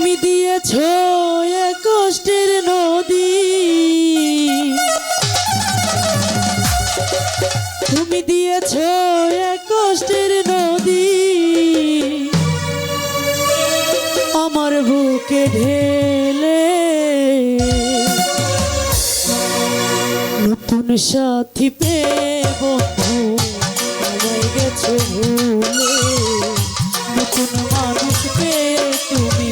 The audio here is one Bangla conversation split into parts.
তুমি দিয়েছো এ কষ্টের নদী, তুমি দিয়েছো এ কষ্টের নদী, আমার বুকে ঢেলে নতুন সাথী পেয়ে বন্ধু আমায় গেছো ভুলে, নতুন মানুষ পেয়ে তুমি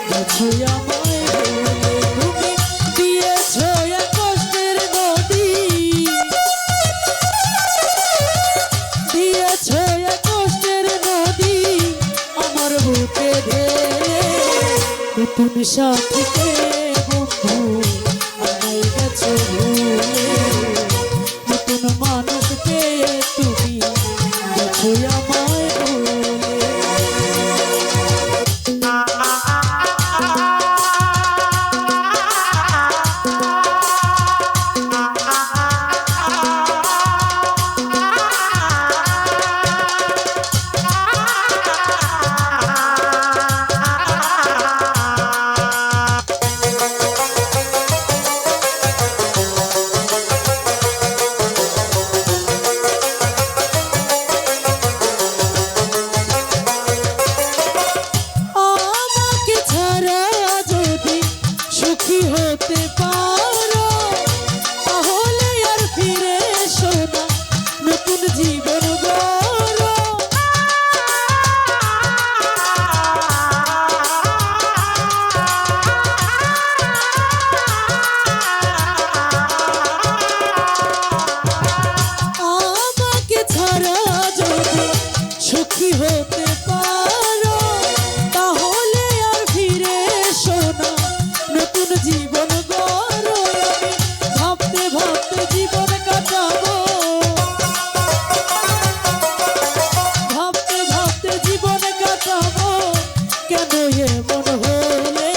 গেছো আমায় ভুলে। তুমি দিয়েছো এ কষ্টের নদী, দিয়েছো এ কষ্টের নদী, আমার বুকে ঢেলে নতুন সাথী পেয়ে বন্ধু আমায় গেছো ভুলে, নতুন মানুষ পেয়ে তুমি গেছো আমায় ভুলে। হতে পারো তাহলে আর ফিরে এসো না, নতুন জীবন গড়ো। আমাকে ছাড়া যদি সুখী হতে পারো তাহলে আর ফিরে এসো না, নতুন জীবন গড়ো। আমি ভাবতে ভাবতে জীবন কাটাবো, ভাবতে ভাবতে জীবন কাটাবো, কেন এমন হলে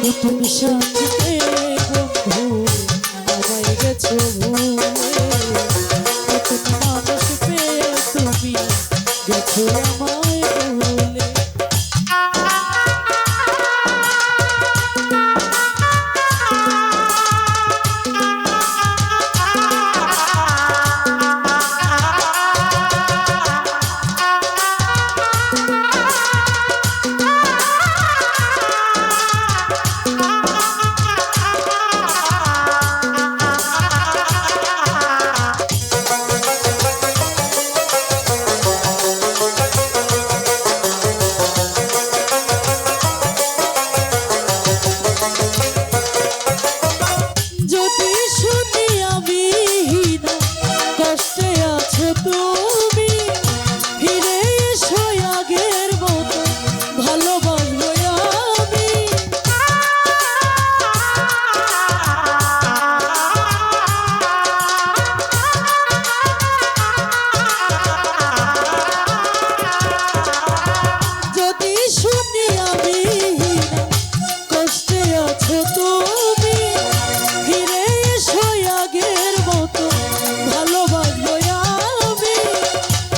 নতুন সাথী পেয়ে বন্ধু আমায় গেছো ভুলে, নতুন মানুষ পেয়ে তুমি গেছো আমায় ভুলে। তুমি ফিরে এসো আগের মতো ভালোবাসবো আমি, যদি শুনি আমি কষ্টে আছো তুমি ফিরে এসো আগের মতো ভালোবাসবো আমি,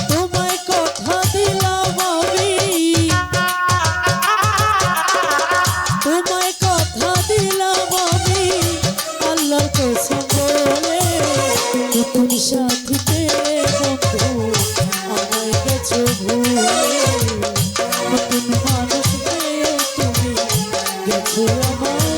তোমায় কথা দিলাম আমি, তোমায় কথা দিলাম আমি আল্লাহর কসম বলে, নতুন সাথী পেয়ে বন্ধু আমায় গেছো ভুলে, নতুন মানুষ পেয়ে তুমি গেছো আমায়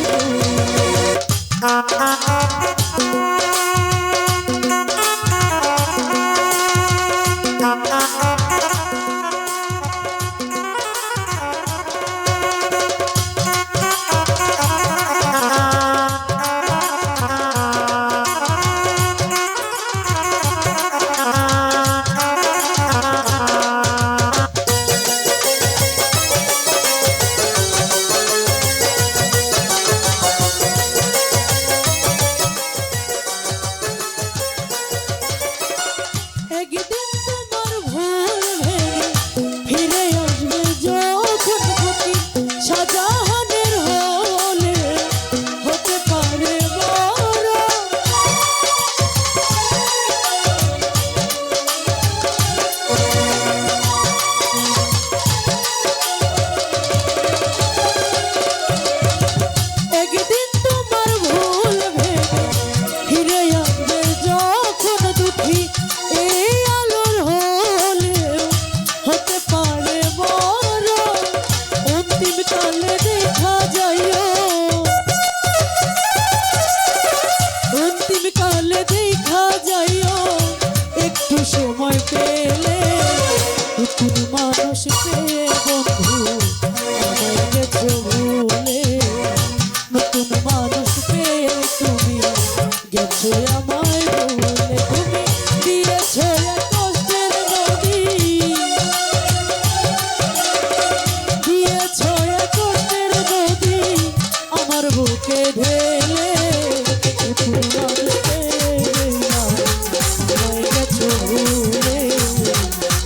অন্তিম কালে দেখা যাইও, অন্তিম কালে দেখা যাইও, একটু সময় পেলে নতুন মানুষ পেয়ে বন্ধু আমায় গেছো ভুলে, নতুন মানুষ পেয়ে তুমি গেছো আমায় ভুলে। তুমি দিয়েছো এক কষ্টের নদী, দিয়েছো এক কষ্টের নদী আমার বুকে ঢেলে, নতুন মানুষ পেয়ে আমায় গেছো ভুলে,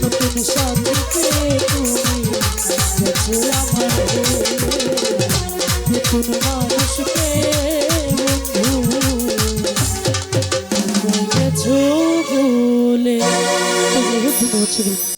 নতুন সাথী পেয়ে তুমি গেছো আমার ভুলে, নতুন মানুষ পেয়ে বন্ধু গেছো ভুলে। ধন্যবাদ।